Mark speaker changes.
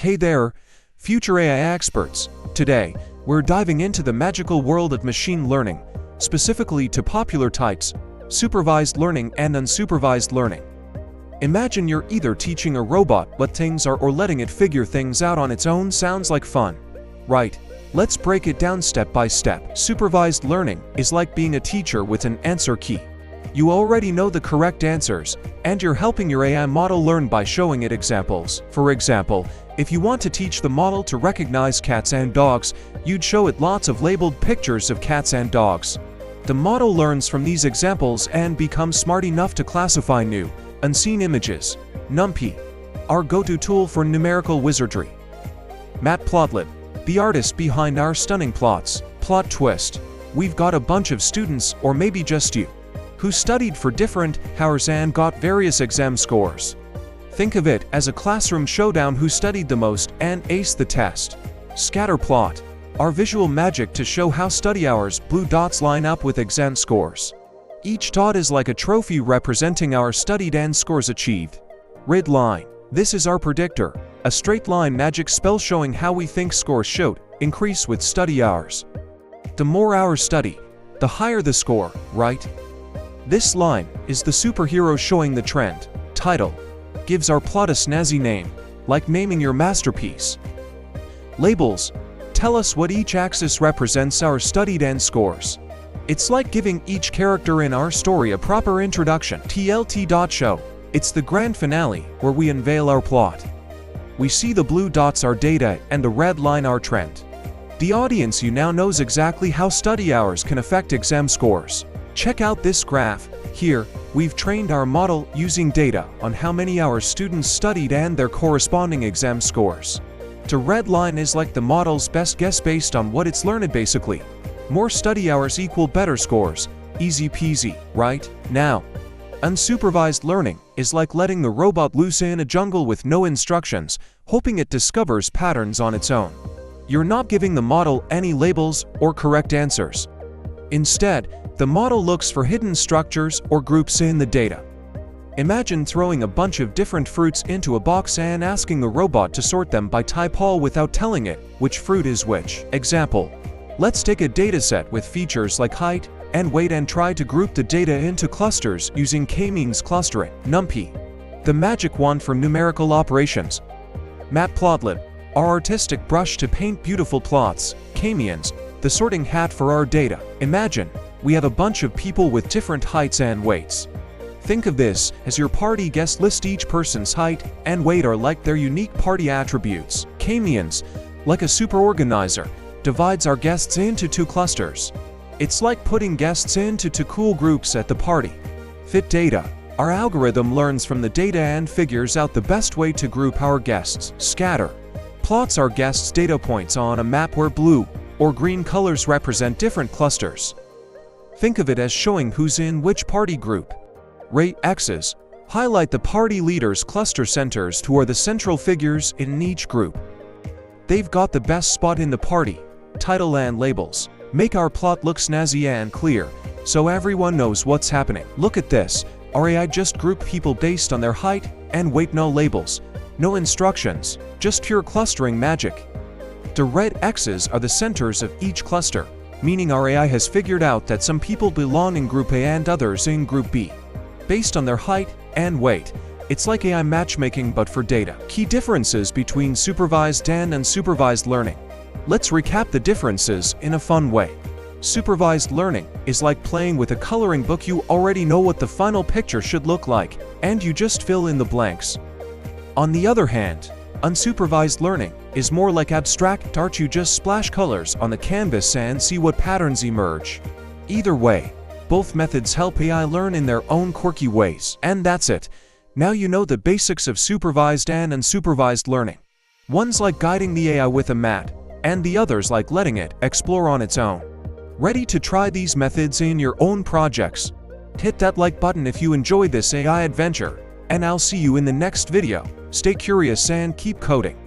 Speaker 1: Hey there, future AI experts. Today, we're diving into the magical world of machine learning, specifically to popular types, supervised learning and unsupervised learning. Imagine you're either teaching a robot what things are or letting it figure things out on its own. Sounds like fun, right? Let's break it down step by step. Supervised learning is like being a teacher with an answer key. You already know the correct answers, and you're helping your AI model learn by showing it examples. For example, if you want to teach the model to recognize cats and dogs, you'd show it lots of labeled pictures of cats and dogs. The model learns from these examples and becomes smart enough to classify new, unseen images. NumPy, our go-to tool for numerical wizardry. Matplotlib, the artist behind our stunning plots. Plot twist: we've got a bunch of students, or maybe just you, who studied for different hours and got various exam scores. Think of it as a classroom showdown: who studied the most and aced the test. Scatterplot, our visual magic to show how study hours. Blue dots line up with exam scores. Each dot is like a trophy representing our studied and scores achieved. Red line, this is our predictor, a straight line magic spell showing how we think scores should increase with study hours. The more hours study, the higher the score, right? This line is the superhero showing the trend. Title gives our plot a snazzy name, like naming your masterpiece. Labels tell us what each axis represents our studied and scores. It's like giving each character in our story a proper introduction. TLT.show, it's the grand finale where we unveil our plot. We see the blue dots our data and the red line our trend. The audience you now knows exactly how study hours can affect exam scores. Check out this graph. Here, we've trained our model using data on how many hours students studied and their corresponding exam scores. The red line is like the model's best guess based on what it's learned basically. More study hours equal better scores. Easy peasy, right? Now, unsupervised learning is like letting the robot loose in a jungle with no instructions, hoping it discovers patterns on its own. You're not giving the model any labels or correct answers. Instead, the model looks for hidden structures or groups in the data. Imagine throwing a bunch of different fruits into a box and asking the robot to sort them by type all without telling it which fruit is which. Example: let's take a dataset with features like height and weight and try to group the data into clusters using k-means clustering. NumPy, the magic wand for numerical operations. Matplotlib, our artistic brush to paint beautiful plots. K-means, the sorting hat for our data. Imagine we have a bunch of people with different heights and weights. Think of this as your party guest list. Each person's height and weight are like their unique party attributes. K-means, like a super organizer, divides our guests into two clusters. It's like putting guests into two cool groups at the party. Fit data, our algorithm learns from the data and figures out the best way to group our guests. Scatter, plots our guests' data points on a map where blue or green colors represent different clusters. Think of it as showing who's in which party group. Rate X's highlight the party leaders' cluster centers who are the central figures in each group. They've got the best spot in the party. Title and labels make our plot look snazzy and clear, so everyone knows what's happening. Look at this, our AI just grouped people based on their height and weight. No labels, no instructions, just pure clustering magic. The red X's are the centers of each cluster, meaning our AI has figured out that some people belong in Group A and others in Group B, based on their height and weight. It's like AI matchmaking but for data. Key differences between supervised and unsupervised learning. Let's recap the differences in a fun way. Supervised learning is like playing with a coloring book. You already know what the final picture should look like, and you just fill in the blanks. On the other hand, unsupervised learning is more like abstract art. You just splash colors on the canvas and see what patterns emerge. Either way, both methods help AI learn in their own quirky ways. And that's it. Now you know the basics of supervised and unsupervised learning. One's like guiding the AI with a mat, and the other's like letting it explore on its own. Ready to try these methods in your own projects? Hit that like button if you enjoyed this AI adventure, and I'll see you in the next video. Stay curious and keep coding.